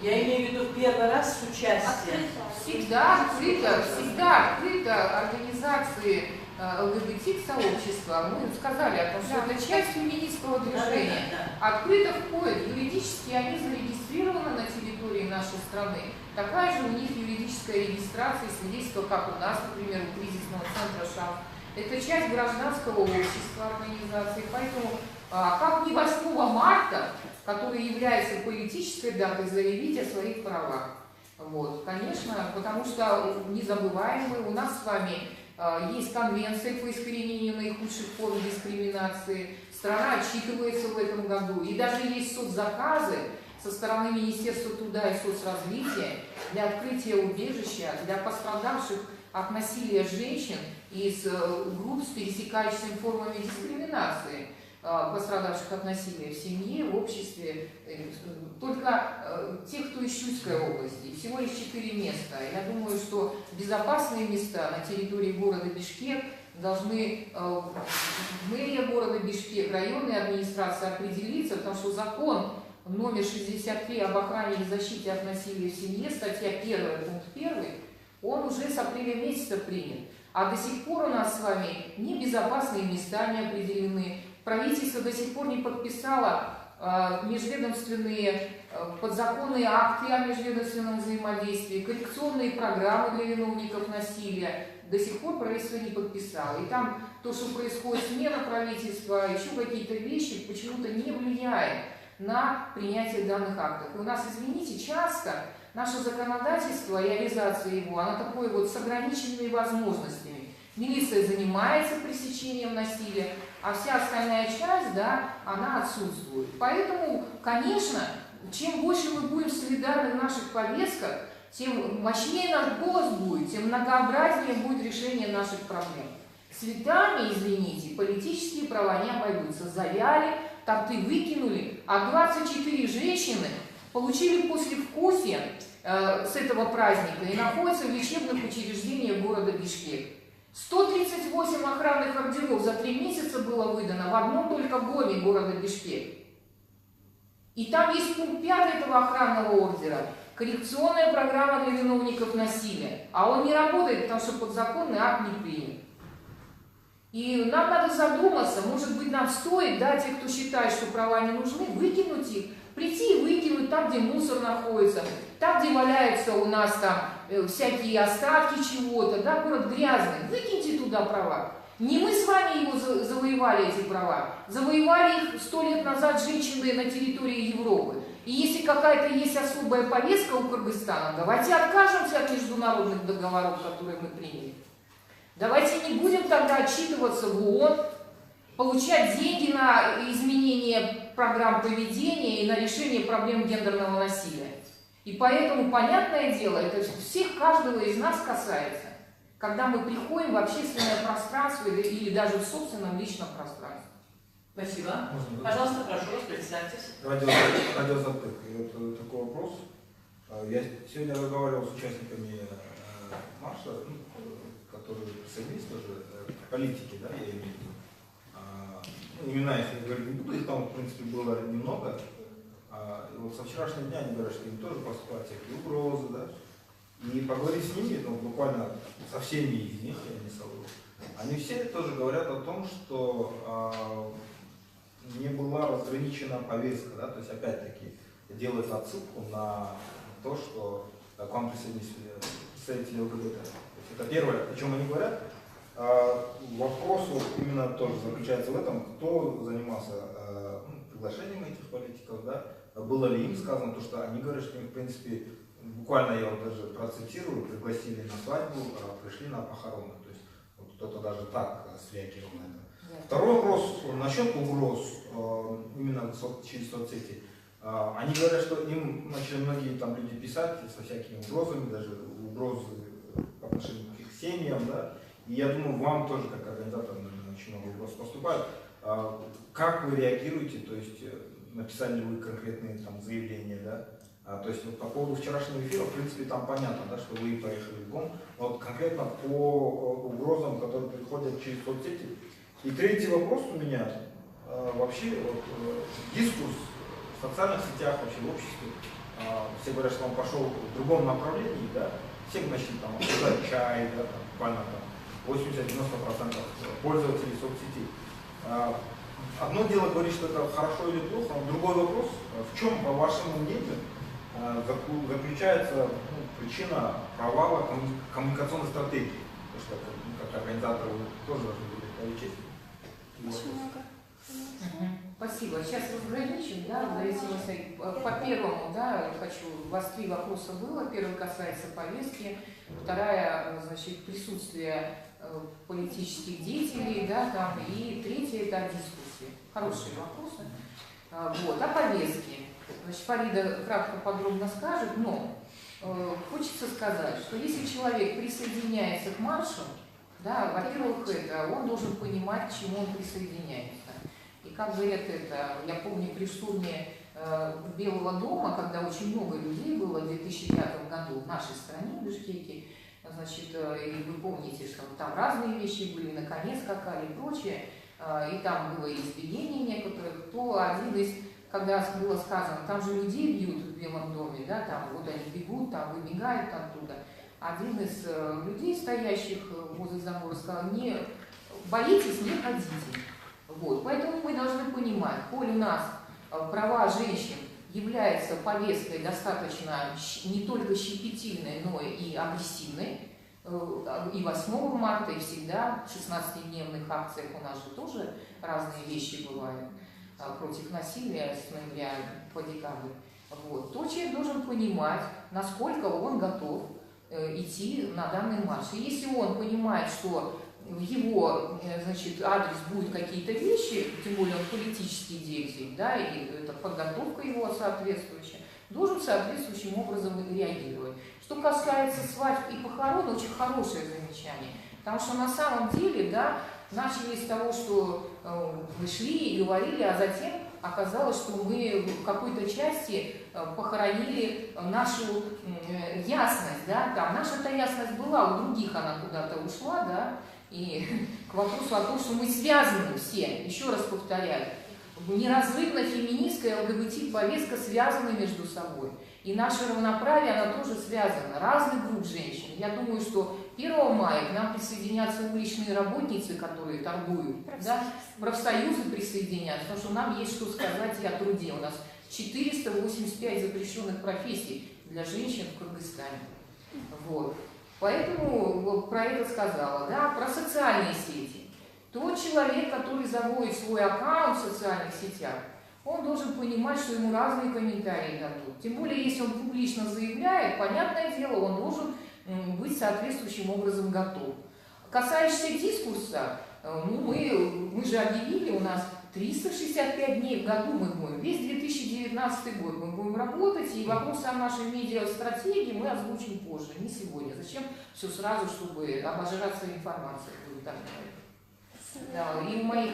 Я имею в виду первый раз с участием. Всегда открыто организации ЛГБТ-сообщества. Мы сказали о том, что это часть феминистского движения. Открыто входит. Юридически они зарегистрированы на территории нашей страны. Такая же у них юридическая регистрация и свидетельство, как у нас, например, у кризисного центра ШАФ. Это часть гражданского общества организации. Поэтому как не 8 марта, который является политической датой, заявить о своих правах. Вот, конечно, потому что не забываем мы, у нас с вами есть конвенция по искоренению наихудших форм дискриминации. Страна отчитывается в этом году. И даже есть соцзаказы со стороны Министерства труда и соцразвития для открытия убежища для пострадавших от насилия женщин из групп с пересекающимися формами дискриминации, пострадавших от насилия в семье, в обществе, только тех, кто из Чуйской области, всего лишь 4 места. Я думаю, что безопасные места на территории города Бишкек должны мэрия города Бишкек, районная администрация определиться, потому что закон номер 63 об охране и защите от насилия в семье, статья 1, пункт 1, он уже с апреля месяца принят. А до сих пор у нас с вами небезопасные места не определены. Правительство до сих пор не подписало межведомственные подзаконные акты о межведомственном взаимодействии, коррекционные программы для виновников насилия. До сих пор правительство не подписало. И там то, что происходит смена правительства, еще какие-то вещи почему-то не влияет на принятие данных актов. И у нас, извините, часто наше законодательство, реализация его, оно такое вот с ограниченными возможностями. Милиция занимается пресечением насилия, а вся остальная часть, да, она отсутствует. Поэтому, конечно, чем больше мы будем солидарны в наших повестках, тем мощнее наш голос будет, тем многообразнее будет решение наших проблем. Цветами, извините, политические права не обойдутся. Завяли, торты выкинули, а 24 женщины получили послевкусие с этого праздника и находятся в лечебных учреждениях города Бишкек. 138 охранных ордеров за 3 месяца было выдано в одном только ГОМе города Бишкек. И там есть пункт 5 этого охранного ордера. Коррекционная программа для виновников насилия. А он не работает, потому что подзаконный акт не принят. И нам надо задуматься, может быть, нам стоит, да, те, кто считает, что права не нужны, выкинуть их, прийти и выкинуть там, где мусор находится, там, где валяются у нас там всякие остатки чего-то, да, город грязный, выкиньте туда права. Не мы с вами его завоевали, эти права, завоевали их 100 лет назад женщины на территории Европы. И если какая-то есть особая повестка у Кыргызстана, давайте откажемся от международных договоров, которые мы приняли. Давайте не будем тогда отчитываться в ООН, получать деньги на изменение программ поведения и на решение проблем гендерного насилия. И поэтому, понятное дело, это всех, каждого из нас касается, когда мы приходим в общественное пространство или даже в собственном личном пространстве. Спасибо. Пожалуйста, прошу вас, представьтесь. Радио Затык. И вот такой вопрос. Я сегодня разговаривал с участниками марша, которые присоединились тоже, политики, да, я имею в виду. Имена, если я говорю, не буду, их там, в принципе, было немного. И вот со вчерашнего дня они говорят, что им тоже поступают всякие угрозы, да. И поговорив с ними, ну, буквально со всеми из них, я не совру, они все тоже говорят о том, что не была разграничена повестка, да, то есть опять-таки делают отсылку на то, что к вам присоединились представители ЛГБТ. Это первое, о чем они говорят. Вопрос вот именно тоже заключается в этом, кто занимался приглашением этих политиков, да, было ли им сказано, то, что они говорят, что им, в принципе, буквально я вот даже процитирую, пригласили на свадьбу, пришли на похороны. То есть вот кто-то даже так среагировал на это. Второй вопрос насчет угроз, именно через соцсети. Они говорят, что им начали многие там люди писать со всякими угрозами, даже угрозы по отношению к их семьям, да. И я думаю, вам тоже, как организатор, наверное, очень много угроз поступает. Как вы реагируете, то есть написали ли вы конкретные там заявления, да? То есть вот по поводу вчерашнего эфира, в принципе, там понятно, да, что вы поехали в ГОМ, вот конкретно по угрозам, которые приходят через соцсети. И третий вопрос у меня, вообще вот, дискурс в социальных сетях, вообще в обществе, все говорят, что он пошел в другом направлении, да, все начали там обсуждать чай, да, там, буквально там 80-90% пользователей соцсетей. Одно дело говорить, что это хорошо или плохо, но другой вопрос, в чем, по вашему мнению, заключается причина провала коммуникационной стратегии? Потому что как организаторы вы тоже должны были отвечать. Спасибо. Сейчас разграничим, да, в зависимости по первому, да, хочу, у вас 3 вопроса было. Первый касается повестки, вторая, значит, присутствие политических деятелей, да, там, и третья это дискуссии. Хорошие вопросы. Вот, о повестке. Значит, Фарида кратко, подробно скажет, но хочется сказать, что если человек присоединяется к маршу, да, во-первых, он должен понимать, к чему он присоединяется. И как говорят это, я помню при штурме Белого дома, когда очень много людей было в 2005 году в нашей стране, в Бишкеке, значит, и вы помните, что там разные вещи были, на коне скакали и прочее, и там было избиение некоторых, то один из, когда было сказано, там же людей бьют в Белом доме, да, там вот они бегут, там выбегают оттуда, один из людей, стоящих возле забора, сказал, не боитесь, не ходите. Вот. Поэтому мы должны понимать, коль у нас права женщин является повесткой достаточно не только щепетильной, но и агрессивной, и 8 марта, и всегда в 16-дневных акциях у нас же тоже разные вещи бывают против насилия с ноября по декабрь. Вот. То человек должен понимать, насколько он готов идти на данный марш. И если он понимает, что в его, значит, адрес будут какие-то вещи, тем более он политический деятель, да, и это подготовка его соответствующая, должен соответствующим образом реагировать. Что касается свадьб и похорон, очень хорошее замечание, потому что на самом деле, да, начали с того, что мы шли и говорили, а затем оказалось, что мы в какой-то части похоронили нашу ясность, да, там наша-то ясность была, у других она куда-то ушла, да, и к вопросу о том, что мы связаны все, еще раз повторяю, неразрывно феминистская ЛГБТ-повестка связаны между собой. И наше равноправие, оно тоже связано, разных групп женщин. Я думаю, что 1 мая к нам присоединятся уличные работницы, которые торгуют, да? Профсоюзы присоединятся, потому что нам есть что сказать и о труде. У нас 485 запрещенных профессий для женщин в Кыргызстане. Вот. Поэтому про это сказала, да, про социальные сети. Тот человек, который заводит свой аккаунт в социальных сетях, он должен понимать, что ему разные комментарии дадут. Тем более, если он публично заявляет, понятное дело, он должен быть соответствующим образом готов. Касающийся дискурса, ну, мы же объявили, у нас 365 дней в году мы будем, весь 2019 год мы будем работать, и вопросы о нашей медиа-стратегии мы озвучим позже, не сегодня. Зачем все сразу, чтобы обожраться информацией? Да, и у моих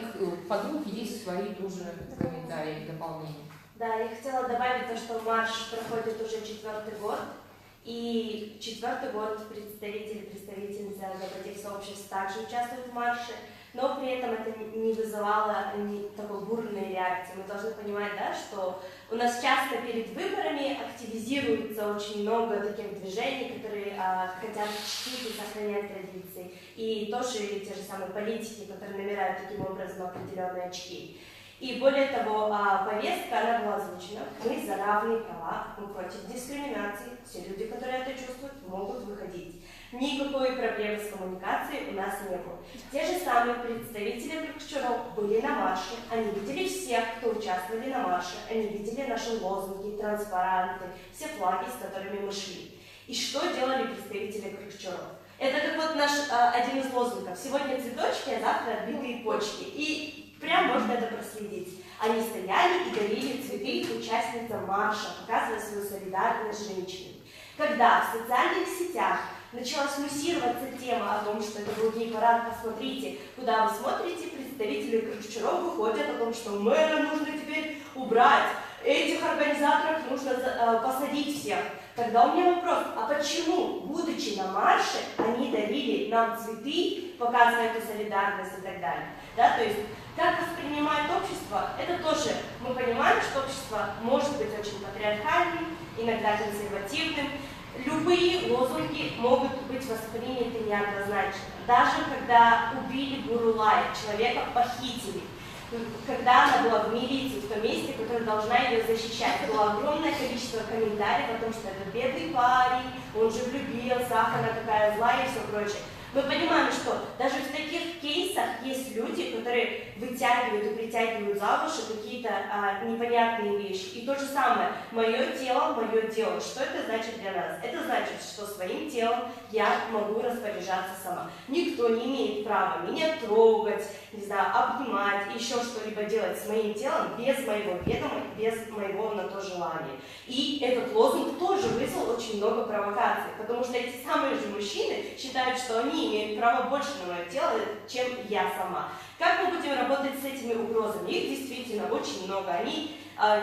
подруг есть свои тоже комментарии, дополнения. Да, я хотела добавить то, что марш проходит уже 4-й год, и 4-й год представительницы ЛГБТ-сообществ также участвуют в марше, но при этом это не вызывало такой бурной реакции. Мы должны понимать, да, что у нас часто перед выборами активизируется очень много таких движений, которые хотят чтить и сохранять традиции. И тоже те же самые политики, которые набирают таким образом определенные очки. И более того, повестка, она была озвучена. Мы за равные права, мы против дискриминации. Все люди, которые это чувствуют, могут выходить. Никакой проблемы с коммуникацией у нас не было. Те же самые представители Крыкчуров были на марше. Они видели всех, кто участвовали на марше. Они видели наши лозунги, транспаранты, все флаги, с которыми мы шли. И что делали представители Крыкчуров? Это как вот наш один из лозунгов. Сегодня цветочки, а завтра отбилые почки. И прям можно это проследить. Они стояли и дарили цветы участницам марша, показывая свою солидарность с женщинами. Когда в социальных сетях началась муссироваться тема о том, что это был гей-парад, посмотрите, куда вы смотрите, представители Крыкчуров выходят о том, что мэра нужно теперь убрать, этих организаторов нужно посадить всех. Тогда у меня вопрос, а почему, будучи на марше, они дарили нам цветы, показывая эту солидарность и так далее? Да, то есть, как воспринимает общество, это тоже, мы понимаем, что общество может быть очень патриархальным, иногда консервативным. Любые лозунги могут быть восприняты неоднозначно. Даже когда убили Гурулай, человека похитили, когда она была в милиции, в том месте, которое должна ее защищать, было огромное количество комментариев о том, что это бедный парень, он же влюбился, ах, она такая злая и все прочее. Мы понимаем, что даже в таких кейсах есть люди, которые вытягивают и притягивают за уши какие-то непонятные вещи. И то же самое, мое тело, мое дело. Что это значит для нас? Это значит, что своим телом я могу распоряжаться сама. Никто не имеет права меня трогать, не знаю, обнимать, еще что-либо делать с моим телом без моего ведома, без моего на то желания. И этот лозунг тоже вызвал очень много провокаций, потому что эти самые же мужчины считают, что они имеют право больше на мое тело, чем я сама. Как мы будем работать с этими угрозами? Их действительно очень много, они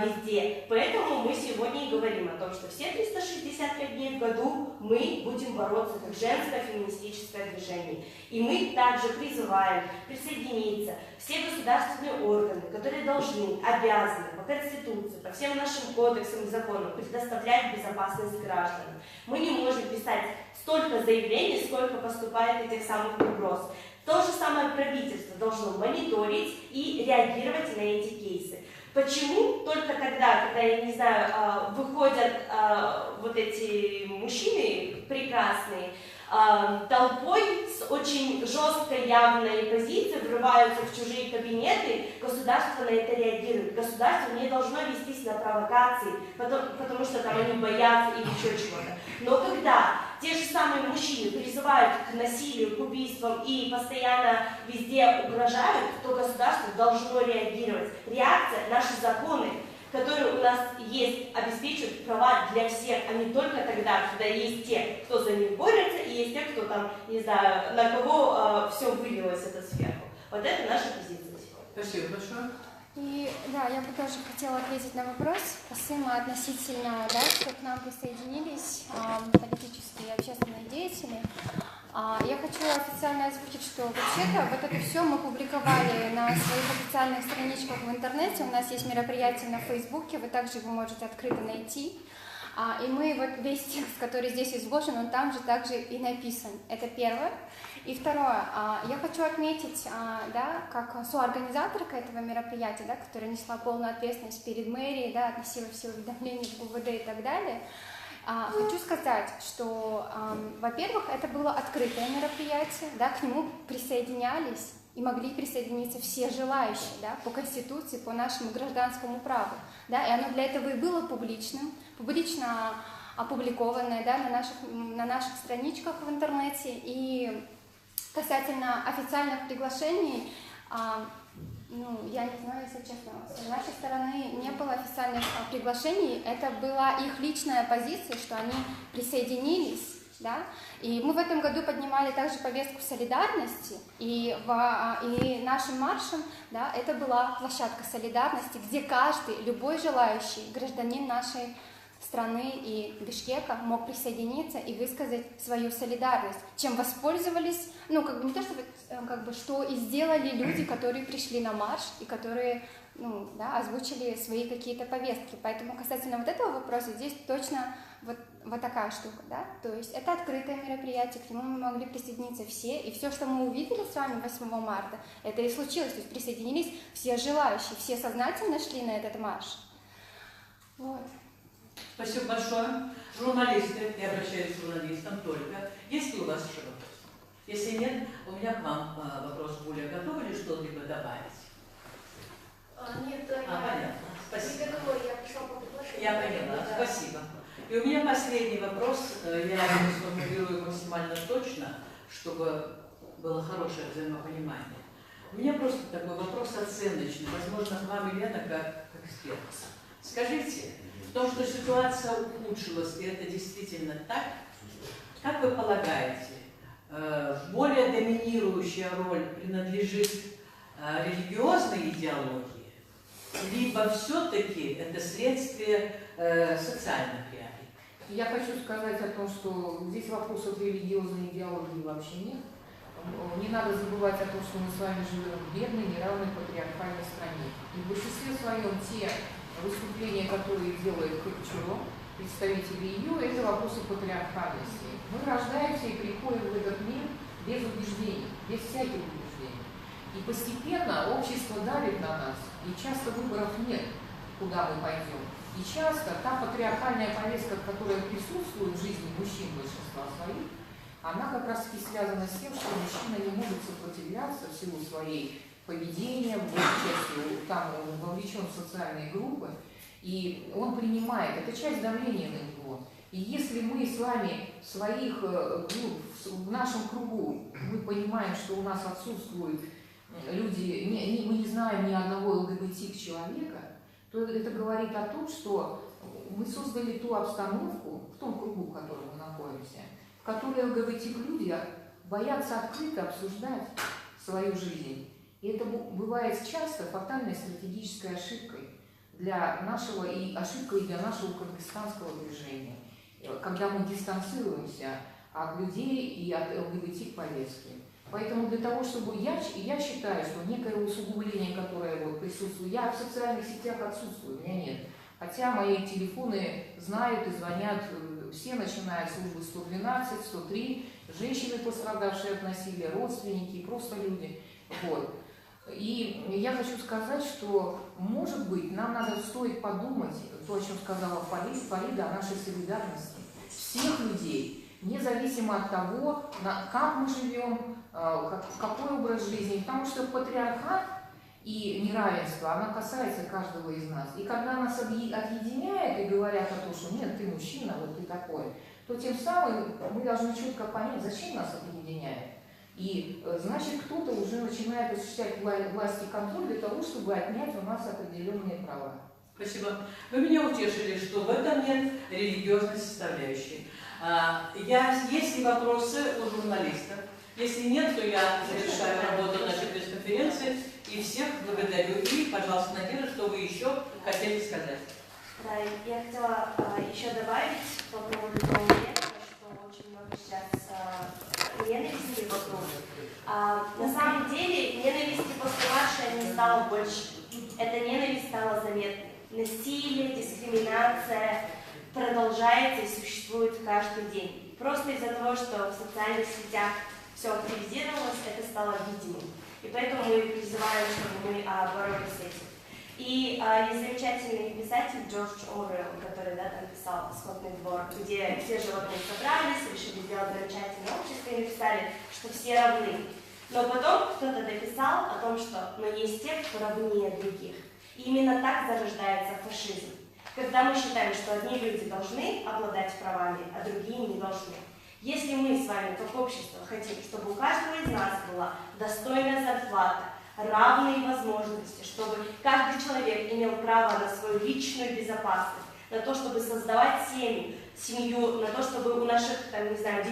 везде. Поэтому мы сегодня и говорим о том, что все 365 дней в году мы будем бороться как женское феминистическое движение. И мы также призываем присоединиться все государственные органы, которые должны, обязаны по Конституции, по всем нашим кодексам и законам предоставлять безопасность гражданам. Мы не можем писать столько заявлений, сколько поступает этих самых угроз. То же самое правительство должно мониторить и реагировать на эти кейсы. Почему только тогда, когда, я не знаю, выходят вот эти мужчины прекрасные, толпой с очень жесткой явной позицией врываются в чужие кабинеты, государство на это реагирует. Государство не должно вестись на провокации, потому что там они боятся или еще чего-то. Но когда те же самые мужчины призывают к насилию, к убийствам и постоянно везде угрожают, то государство должно реагировать. Реакция, наши законы, которые у нас есть, обеспечивают права для всех, а не только тогда, когда есть те, кто за них борется, и есть те, кто там, не знаю, на кого все вылилось это сверху. Вот это наша позиция сегодня. Спасибо большое. И да, я бы тоже хотела ответить на вопрос Касыма относительно, да, что к нам присоединились политические и общественные деятели. Я хочу официально озвучить, что вообще-то вот это все мы публиковали на своих официальных страничках в интернете. У нас есть мероприятие на Фейсбуке, вы также его можете открыто найти. И мы вот весь текст, который здесь изложен, он там же также и написан. Это первое. И второе, я хочу отметить, да, как соорганизаторка этого мероприятия, да, которая несла полную ответственность перед мэрией, да, относила все уведомления в ГУВД и так далее. Хочу сказать, что, во-первых, это было открытое мероприятие, да, к нему присоединялись и могли присоединиться все желающие, да, по Конституции, по нашему гражданскому праву, да, и оно для этого и было публичным, публично опубликованное, да, на наших страничках в интернете. И касательно официальных приглашений, ну, я не знаю, если честно, с нашей стороны не было официальных приглашений, это была их личная позиция, что они присоединились, да, и мы в этом году поднимали также повестку солидарности, и нашим маршем, да, это была площадка солидарности, где каждый, любой желающий гражданин нашей страны и Бишкека мог присоединиться и высказать свою солидарность, чем воспользовались, ну, как бы не то, что, как бы, что и сделали люди, которые пришли на марш и которые, ну, да, озвучили свои какие-то повестки. Поэтому касательно вот этого вопроса здесь точно вот такая штука, да, то есть это открытое мероприятие, к нему мы могли присоединиться все, и все, что мы увидели с вами 8 марта, это и случилось, то есть присоединились все желающие, все сознательно шли на этот марш. Вот. Спасибо большое. Журналисты, я обращаюсь к журналистам только. Есть ли у вас еще вопрос? Если нет, у меня к вам вопрос более. Готовы ли что-либо добавить? Нет, понятно. Спасибо. я пришла по приглашению. Я поняла. Да. Спасибо. И у меня последний вопрос. Я его сформулирую максимально точно, чтобы было хорошее взаимопонимание. У меня просто такой вопрос оценочный. Возможно, к вам, Елена, как эксперт. Скажите, в том, что ситуация ухудшилась, и это действительно так, как вы полагаете, более доминирующая роль принадлежит религиозной идеологии либо все-таки это следствие социальных реалий? Я хочу сказать о том, что здесь вопросов религиозной идеологии вообще нет. Не надо забывать о том, что мы с вами живем в бедной, неравной патриархальной стране. И в большинстве своем те выступления, которые делает Кырчуро, представители ее, это вопросы патриархальности. Мы рождаемся и приходим в этот мир без убеждений, без всяких убеждений. И постепенно общество давит на нас, и часто выборов нет, куда мы пойдем. И часто та патриархальная повестка, которая присутствует в жизни мужчин большинства своих, она как раз связана с тем, что мужчина не может сопротивляться в силу своей поведения, в большей части там он вовлечен в социальные группы, и он принимает, это часть давления на него. И если мы с вами в своих, в нашем кругу, мы понимаем, что у нас отсутствуют люди, мы не знаем ни одного ЛГБТ человека, то это говорит о том, что мы создали ту обстановку в том кругу, в котором мы находимся, в которой ЛГБТ-люди боятся открыто обсуждать свою жизнь. И это бывает часто фатальной стратегической ошибкой для нашего и ошибкой для нашего кыргызстанского движения, когда мы дистанцируемся от людей и от ЛГБТ-повестки. Поэтому для того, чтобы я считаю, что некое усугубление, которое вот присутствует, я в социальных сетях отсутствую, у меня нет. Хотя мои телефоны знают и звонят все, начиная от службы 112, 103, женщины, пострадавшие от насилия, родственники, просто люди. Вот. И я хочу сказать, что, может быть, нам стоит подумать, то, о чем сказала Фарида, о нашей солидарности всех людей, независимо от того, как мы живем, какой образ жизни, потому что патриархат и неравенство, оно касается каждого из нас. И когда нас объединяют и говорят о том, что нет, ты мужчина, вот ты такой, то тем самым мы должны четко понять, зачем нас объединяют. И значит, кто-то уже начинает осуществлять власть и контроль для того, чтобы отнять у нас определенные права. Спасибо. Вы меня утешили, что в этом нет религиозной составляющей. Есть ли вопросы у журналистов? Если нет, то я завершаю работу нашей пресс-конференции и всех благодарю. И, пожалуйста, Надежда, что вы еще хотели сказать? Да, я хотела еще добавить по поводу того, что очень много сейчас ненависти вокруг. На самом деле, ненависти после марша не стало больше. Эта ненависть стала заметной. Насилие, дискриминация продолжается и существует каждый день. Просто из-за того, что в социальных сетях все активизировалось, это стало видимым. И поэтому мы призываем, чтобы мы боролись с этим. И есть замечательный писатель Джордж Оруэлл, который там писал «Скотный двор», где все животные собрались, решили сделать замечательное общество и написали, что все равны. Но потом кто-то дописал о том, что но есть те, кто равнее других. И именно так зарождается фашизм. Когда мы считаем, что одни люди должны обладать правами, а другие не должны. Если мы с вами, как общество, хотим, чтобы у каждого из нас была достойная зарплата, равные возможности, чтобы каждый человек имел право на свою личную безопасность, на то, чтобы создавать семью, на то, чтобы у наших,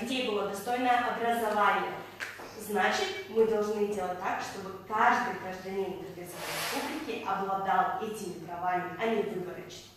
детей было достойное образование, значит, мы должны делать так, чтобы каждый гражданин Кыргызской республики обладал этими правами, а не выборочно.